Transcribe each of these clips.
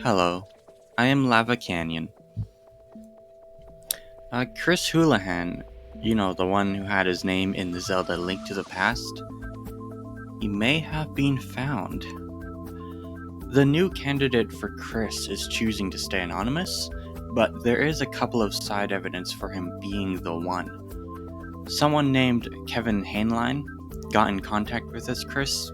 Hello, I am Lava Canyon. Chris Houlihan, the one who had his name in the Zelda Link to the Past, he may have been found. The new candidate for Chris is choosing to stay anonymous, but there is a couple of side evidence for him being the one. Someone named Kevin Houlihan got in contact with this Chris,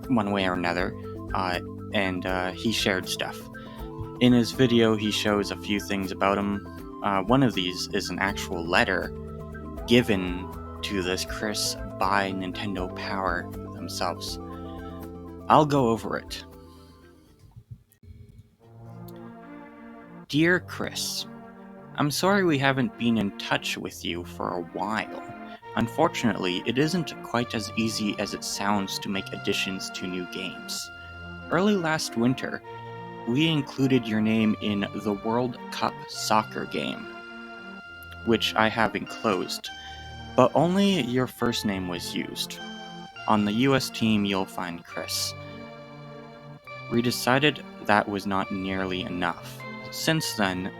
one way or another, and he shared stuff. In his video, he shows a few things about him. One of these is an actual letter given to this Chris by Nintendo Power themselves. I'll go over it. Dear Chris, I'm sorry we haven't been in touch with you for a while. Unfortunately, it isn't quite as easy as it sounds to make additions to new games. Early last winter, we included your name in the World Cup soccer game, which I have enclosed, but only your first name was used. On the US team, you'll find Chris. We decided that was not nearly enough. Since then,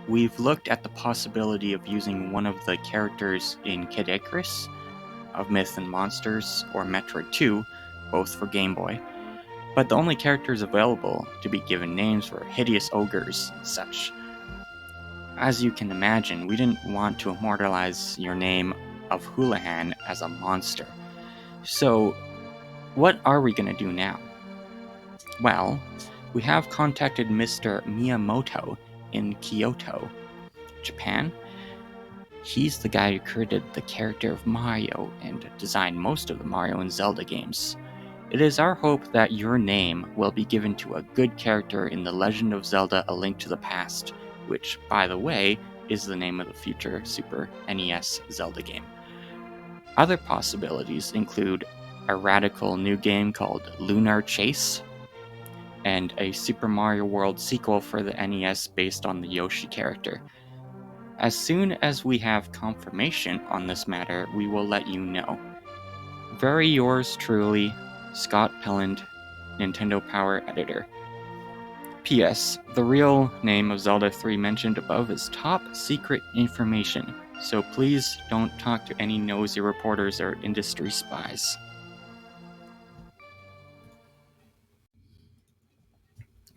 we've looked at the possibility of using one of the characters in Kid Icarus, of Myth and Monsters, or Metroid 2, both for Game Boy, but the only characters available to be given names were hideous ogres and such. As you can imagine, we didn't want to immortalize your name of Houlihan as a monster. So, what are we going to do now? Well, we have contacted Mr. Miyamoto in Kyoto, Japan. He's the guy who created the character of Mario and designed most of the Mario and Zelda games. It is our hope that your name will be given to a good character in The Legend of Zelda: A Link to the Past, which, by the way, is the name of the future Super NES Zelda game. Other possibilities include a radical new game called Lunar Chase, and a Super Mario World sequel for the NES based on the Yoshi character. As soon as we have confirmation on this matter, we will let you know. Very yours truly, Scott Pelland, Nintendo Power Editor. P.S. The real name of Zelda 3 mentioned above is top secret information, so please don't talk to any nosy reporters or industry spies.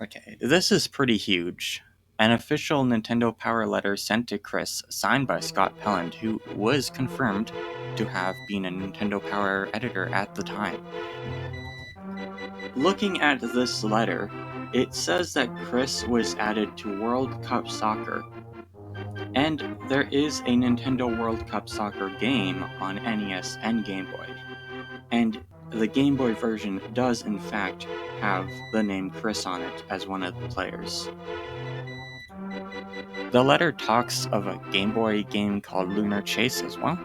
Okay, this is pretty huge. An official Nintendo Power letter sent to Chris, signed by Scott Pelland, who was confirmed to have been a Nintendo Power editor at the time. Looking at this letter, it says that Chris was added to World Cup Soccer, and there is a Nintendo World Cup Soccer game on NES and Game Boy. And the Game Boy version does in fact have the name Chris on it as one of the players. The letter talks of a Game Boy game called Lunar Chase as well.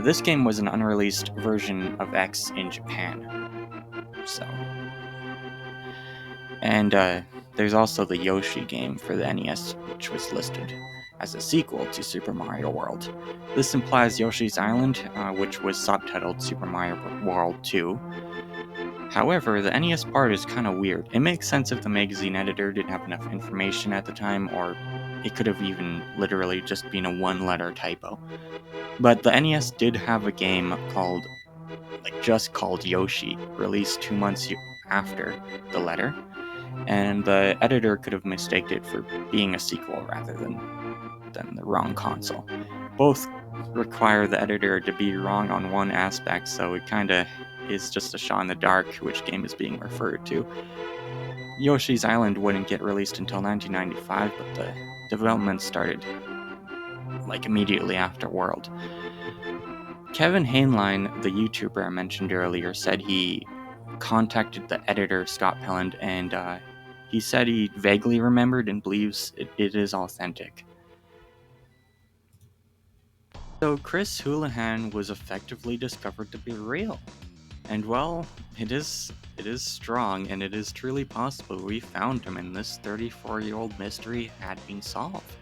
This game was an unreleased version of X in Japan. And there's also the Yoshi game for the NES, which was listed as a sequel to Super Mario World. This implies Yoshi's Island, which was subtitled Super Mario World 2. However, the NES part is kind of weird. It makes sense if the magazine editor didn't have enough information at the time, or it could have even literally just been a one-letter typo. But the NES did have a game called Yoshi, released 2 months after the letter, and the editor could have mistaken it for being a sequel rather than the wrong console. Both require the editor to be wrong on one aspect, so it kinda is just a shot in the dark which game is being referred to. Yoshi's Island wouldn't get released until 1995, but the development started immediately after World. Kevin Houlihan, the YouTuber I mentioned earlier, said he contacted the editor, Scott Pelland, and he said he vaguely remembered and believes it is authentic. So Chris Houlihan was effectively discovered to be real. And well, it is strong, and it is truly possible we found him and this 34-year-old mystery had been solved.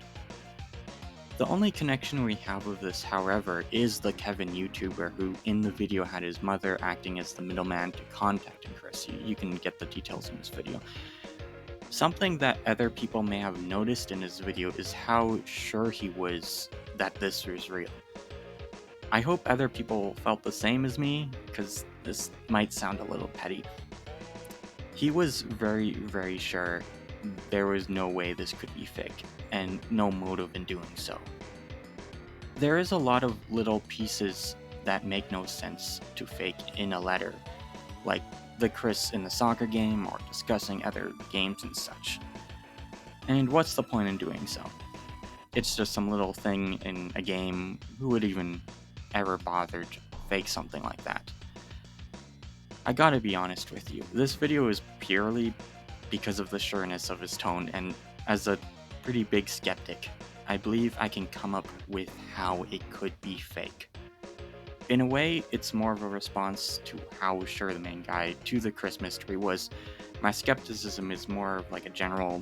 The only connection we have with this, however, is the Kevin YouTuber who in the video had his mother acting as the middleman to contacting Chris. You can get the details in this video. Something that other people may have noticed in his video is how sure he was that this was real. I hope other people felt the same as me, because this might sound a little petty. He was very, very sure there was no way this could be fake, and no motive in doing so. There is a lot of little pieces that make no sense to fake in a letter, like the Chris in the soccer game or discussing other games and such. And what's the point in doing so? It's just some little thing in a game. Who would even ever bother to fake something like that? I gotta be honest with you, this video is purely because of the sureness of his tone, and as a pretty big skeptic, I believe I can come up with how it could be fake. In a way, it's more of a response to how sure the main guy to the Chris mystery was. My skepticism is more of like a general,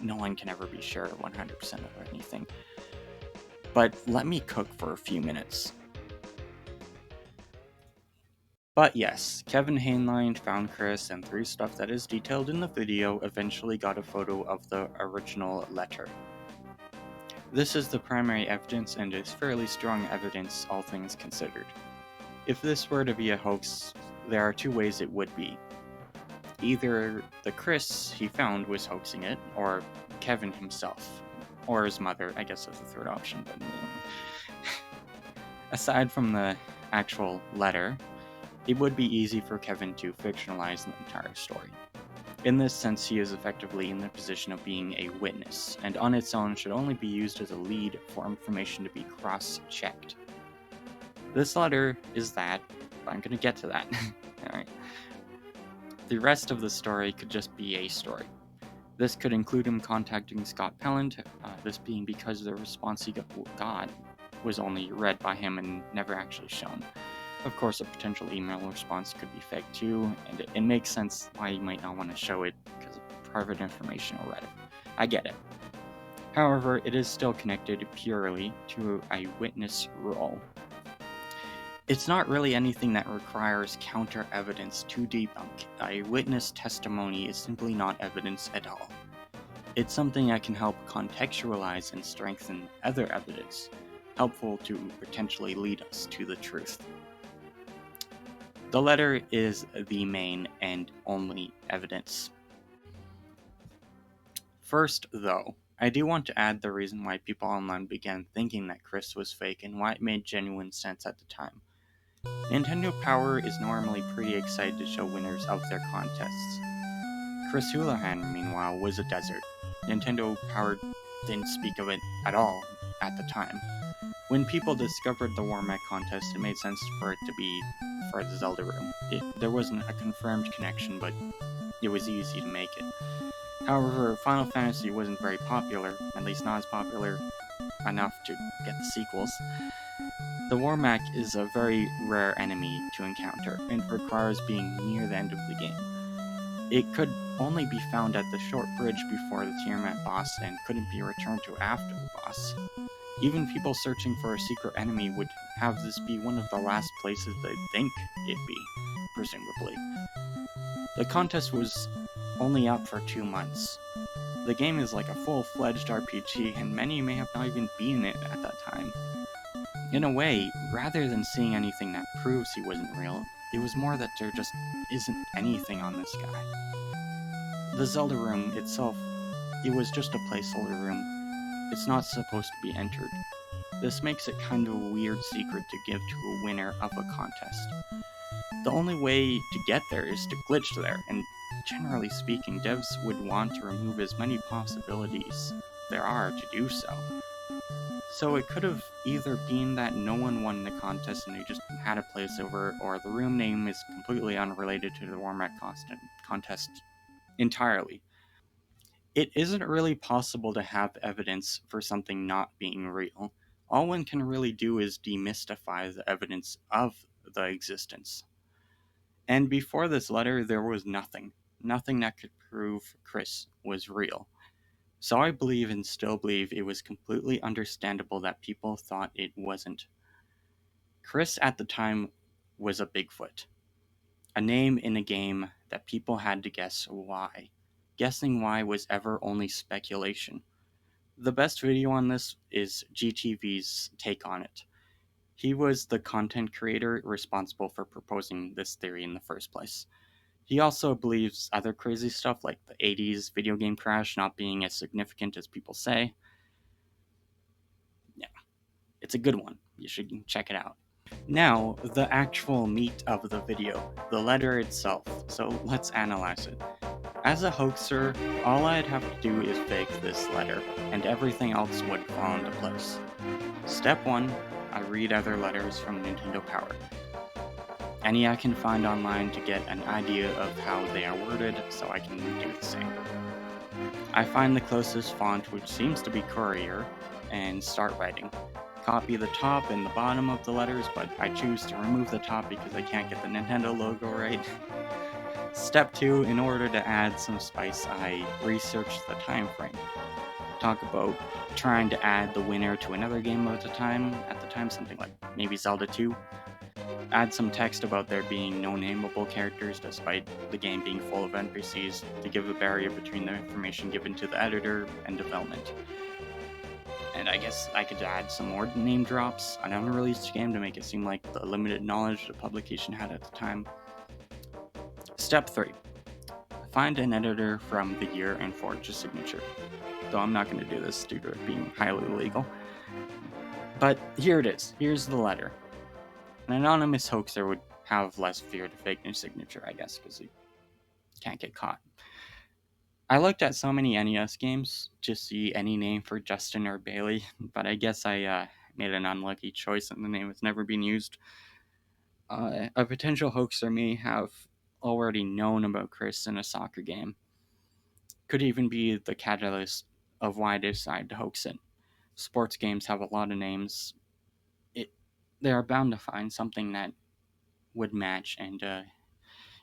no one can ever be sure 100% of anything. But let me cook for a few minutes. But yes, Kevin Houlihan found Chris, and through stuff that is detailed in the video, eventually got a photo of the original letter. This is the primary evidence and is fairly strong evidence, all things considered. If this were to be a hoax, there are two ways it would be. Either the Chris he found was hoaxing it, or Kevin himself. Or his mother, I guess that's the third option, but aside from the actual letter, it would be easy for Kevin to fictionalize the entire story. In this sense, he is effectively in the position of being a witness, and on its own should only be used as a lead for information to be cross-checked. This letter is that, but I'm going to get to that. Alright. The rest of the story could just be a story. This could include him contacting Scott Pelland, this being because the response he got was only read by him and never actually shown. Of course, a potential email response could be fake too, and it makes sense why you might not want to show it because of private information or whatever. I get it. However, it is still connected purely to a witness role. It's not really anything that requires counter evidence to debunk. A witness testimony is simply not evidence at all. It's something that can help contextualize and strengthen other evidence, helpful to potentially lead us to the truth. The letter is the main and only evidence. First, though, I do want to add the reason why people online began thinking that Chris was fake and why it made genuine sense at the time. Nintendo Power is normally pretty excited to show winners of their contests. Chris Houlihan, meanwhile, was a desert. Nintendo Power didn't speak of it at all at the time. When people discovered the Warmack contest, it made sense for it to be for the Zelda room. There wasn't a confirmed connection, but it was easy to make it. However, Final Fantasy wasn't very popular, at least not as popular enough to get the sequels. The Warmack is a very rare enemy to encounter, and requires being near the end of the game. It could only be found at the short bridge before the Tiamat boss, and couldn't be returned to after the boss. Even people searching for a secret enemy would have this be one of the last places they'd think it'd be, presumably. The contest was only out for 2 months. The game is like a full-fledged RPG, and many may have not even been in it at that time. In a way, rather than seeing anything that proves he wasn't real, it was more that there just isn't anything on this guy. The Zelda room itself, it was just a placeholder room. It's not supposed to be entered. This makes it kind of a weird secret to give to a winner of a contest. The only way to get there is to glitch there, and generally speaking, devs would want to remove as many possibilities there are to do so. So it could have either been that no one won the contest and they just had a placeover, or the room name is completely unrelated to the Warmack contest entirely. It isn't really possible to have evidence for something not being real. All one can really do is demystify the evidence of the existence. And before this letter, there was nothing. Nothing that could prove Chris was real. So I believe and still believe it was completely understandable that people thought it wasn't. Chris at the time was a Bigfoot, a name in a game that people had to guess why. Guessing why was ever only speculation. The best video on this is GTV's take on it. He was the content creator responsible for proposing this theory in the first place. He also believes other crazy stuff like the 80s video game crash not being as significant as people say. Yeah, it's a good one. You should check it out. Now, the actual meat of the video, the letter itself. So let's analyze it. As a hoaxer, all I'd have to do is fake this letter, and everything else would fall into place. Step 1, I read other letters from Nintendo Power. Any I can find online to get an idea of how they are worded, so I can do the same. I find the closest font, which seems to be Courier, and start writing. Copy the top and the bottom of the letters, but I choose to remove the top because I can't get the Nintendo logo right. Step 2, in order to add some spice, I research the time frame. Talk about trying to add the winner to another game at the time, something like maybe Zelda 2. Add some text about there being no nameable characters despite the game being full of NPCs to give a barrier between the information given to the editor and development. And I guess I could add some more name drops on an unreleased game to make it seem like the limited knowledge the publication had at the time. Step 3. Find an editor from the year and forge a signature. Though I'm not going to do this due to it being highly illegal. But here it is. Here's the letter. An anonymous hoaxer would have less fear to fake their signature, I guess, because he can't get caught. I looked at so many NES games to see any name for Justin or Bailey, but I guess I made an unlucky choice and the name has never been used. A potential hoaxer may have already known about Chris in a soccer game. Could even be the catalyst of why they decided to hoax it. Sports games have a lot of names. They are bound to find something that would match, and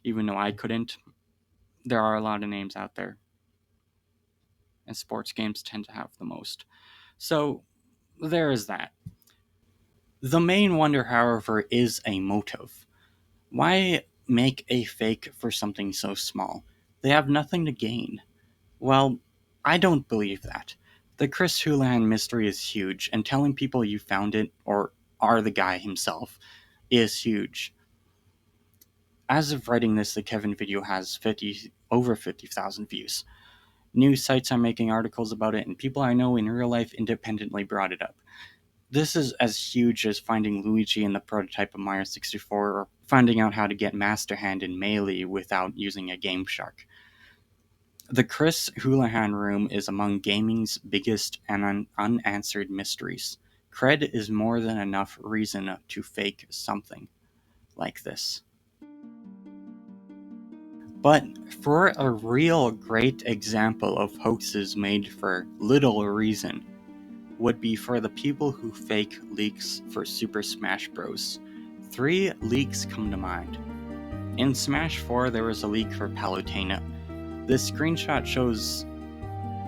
even though I couldn't, there are a lot of names out there, and sports games tend to have the most. So there is that. The main wonder, however, is a motive. Why make a fake for something so small? They have nothing to gain. Well, I don't believe that. The Chris Houlihan mystery is huge, and telling people you found it, or are the guy himself, is huge. As of writing this, the Kevin video has over 50,000 views. News sites are making articles about it, and people I know in real life independently brought it up. This is as huge as finding Luigi in the prototype of Mario 64, or finding out how to get Master Hand in Melee without using a Game Shark. The Chris Houlihan room is among gaming's biggest and unanswered mysteries. Cred is more than enough reason to fake something like this. But for a real great example of hoaxes made for little reason, would be for the people who fake leaks for Super Smash Bros. 3 leaks come to mind. In Smash 4, there was a leak for Palutena. This screenshot shows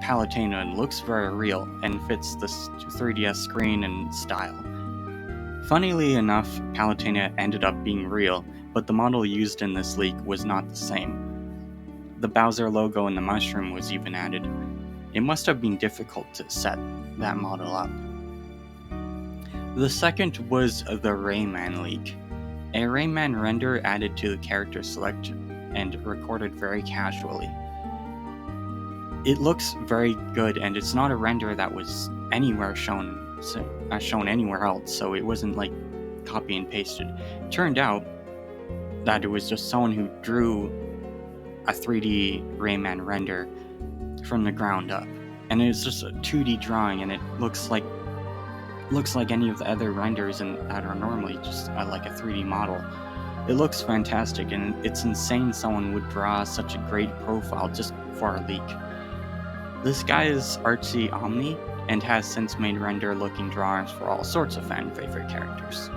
Palutena and looks very real and fits the 3DS screen and style. Funnily enough, Palutena ended up being real, but the model used in this leak was not the same. The Bowser logo and the mushroom was even added. It must have been difficult to set that model up. The second was the Rayman leak. A Rayman render added to the character select and recorded very casually. It looks very good, and it's not a render that was anywhere shown anywhere else, so it wasn't like copy and pasted. It turned out that it was just someone who drew a 3D Rayman render from the ground up, and it's just a 2D drawing, and it looks like any of the other renders that are normally just like a 3D model. It looks fantastic, and it's insane someone would draw such a great profile just for a leak. This guy is Artsy Omni and has since made render-looking drawings for all sorts of fan-favorite characters.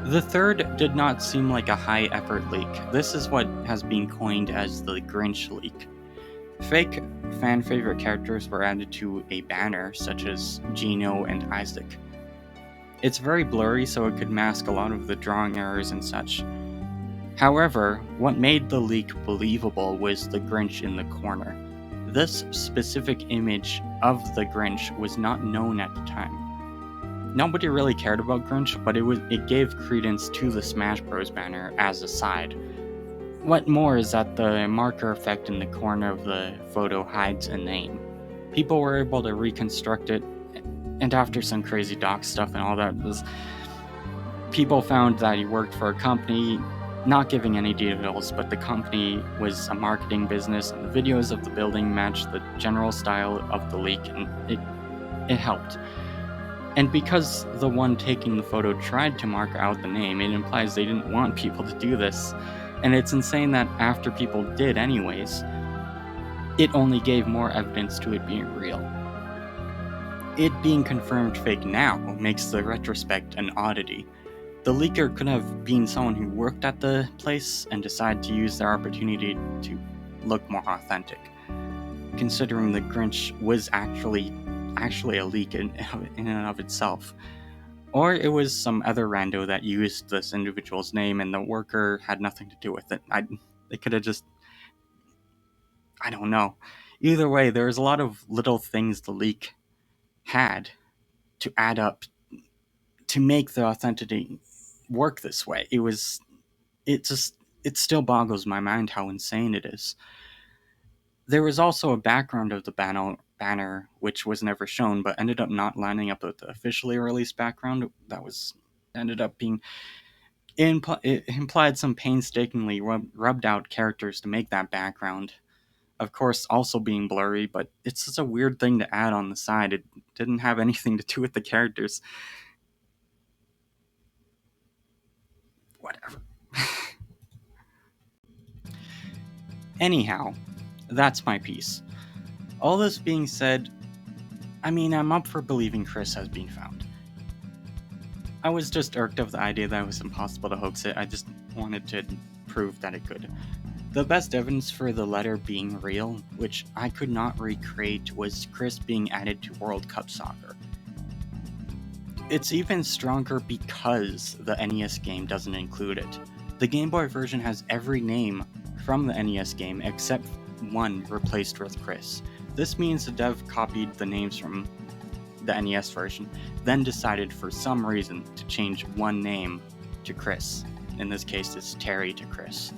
The third did not seem like a high-effort leak. This is what has been coined as the Grinch leak. Fake fan-favorite characters were added to a banner, such as Gino and Isaac. It's very blurry, so it could mask a lot of the drawing errors and such. However, what made the leak believable was the Grinch in the corner. This specific image of the Grinch was not known at the time. Nobody really cared about Grinch, but it gave credence to the Smash Bros. Banner as a side. What more is that the marker effect in the corner of the photo hides a name. People were able to reconstruct it, and after some crazy doc stuff and all that, people found that he worked for a company, not giving any details, but the company was a marketing business, and the videos of the building matched the general style of the leak, and it helped. And because the one taking the photo tried to mark out the name, it implies they didn't want people to do this. And it's insane that after people did anyways, it only gave more evidence to it being real. It being confirmed fake now makes the retrospect an oddity. The leaker could have been someone who worked at the place and decided to use their opportunity to look more authentic, considering the Grinch was actually a leak in and of itself. Or it was some other rando that used this individual's name and the worker had nothing to do with it. They could have just... I don't know. Either way, there's a lot of little things the leak had to add up to make the authenticity work this way. It still boggles my mind how insane it is. There was also a background of the banner which was never shown, but ended up not lining up with the officially released background. Ended up being... It implied some painstakingly rubbed out characters to make that background. Of course, also being blurry, but it's just a weird thing to add on the side. It didn't have anything to do with the characters. Whatever. Anyhow, that's my piece. All this being said, I'm up for believing Chris has been found. I was just irked of the idea that it was impossible to hoax it. I just wanted to prove that it could. The best evidence for the letter being real, which I could not recreate, was Chris being added to World Cup Soccer. It's even stronger because the NES game doesn't include it. The Game Boy version has every name from the NES game except one replaced with Chris. This means the dev copied the names from the NES version, then decided for some reason to change one name to Chris. In this case, it's Terry to Chris.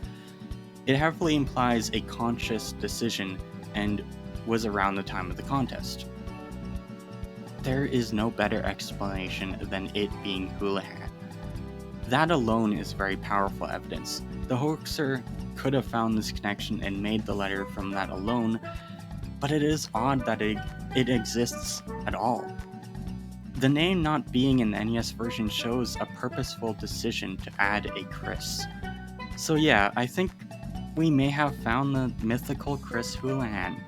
It heavily implies a conscious decision and was around the time of the contest. There is no better explanation than it being Houlihan. That alone is very powerful evidence. The hoaxer could have found this connection and made the letter from that alone, but it is odd that it exists at all. The name not being in the NES version shows a purposeful decision to add a Chris. So yeah, I think we may have found the mythical Chris Houlihan.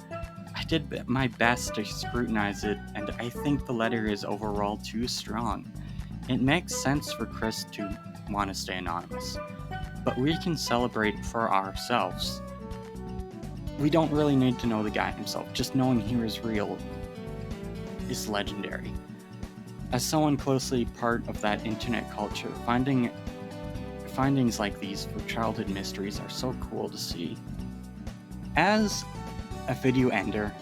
I did my best to scrutinize it, and I think the letter is overall too strong. It makes sense for Chris to want to stay anonymous, but we can celebrate for ourselves. We don't really need to know the guy himself, just knowing he was real is legendary. As someone closely part of that internet culture, findings like these for childhood mysteries are so cool to see. As a video ender,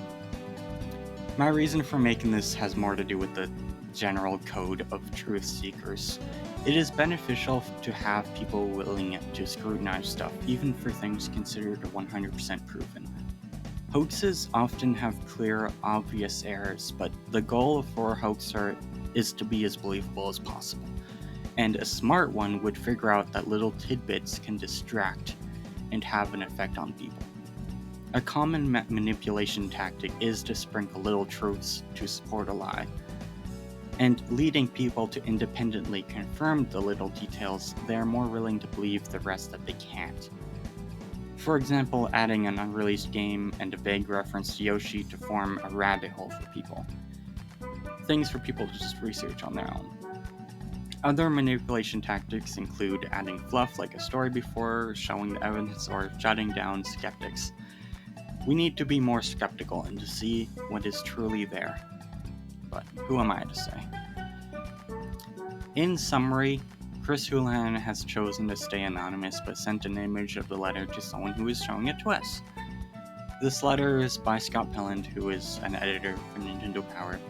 my reason for making this has more to do with the general code of truth seekers. It is beneficial to have people willing to scrutinize stuff, even for things considered 100% proven. Hoaxes often have clear, obvious errors, but the goal for a hoaxer is to be as believable as possible. And a smart one would figure out that little tidbits can distract and have an effect on people. A common manipulation tactic is to sprinkle little truths to support a lie, and leading people to independently confirm the little details, they are more willing to believe the rest that they can't. For example, adding an unreleased game and a vague reference to Yoshi to form a rabbit hole for people. Things for people to just research on their own. Other manipulation tactics include adding fluff like a story before showing the evidence or shutting down skeptics. We need to be more skeptical and to see what is truly there. But who am I to say? In summary, Chris Houlihan has chosen to stay anonymous but sent an image of the letter to someone who is showing it to us. This letter is by Scott Pelland, who is an editor for Nintendo Power.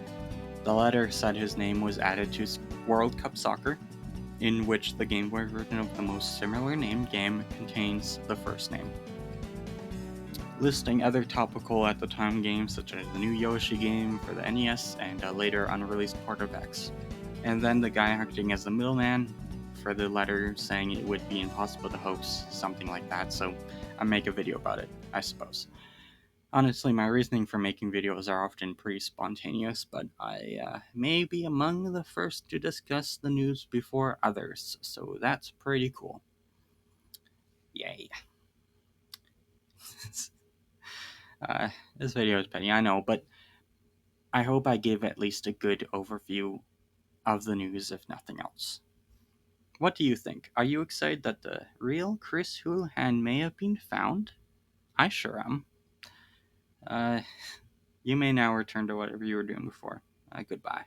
The letter said his name was added to World Cup Soccer, in which the Game Boy version of the most similar named game contains the first name, listing other topical at the time games such as the new Yoshi game for the NES and a later unreleased port of X. And then the guy acting as the middleman for the letter saying it would be impossible to hoax something like that, so I make a video about it, I suppose. Honestly, my reasoning for making videos are often pretty spontaneous, but I may be among the first to discuss the news before others, so that's pretty cool. Yay. This video is petty, I know, but I hope I give at least a good overview of the news, if nothing else. What do you think? Are you excited that the real Chris Houlihan may have been found? I sure am. You may now return to whatever you were doing before. Goodbye.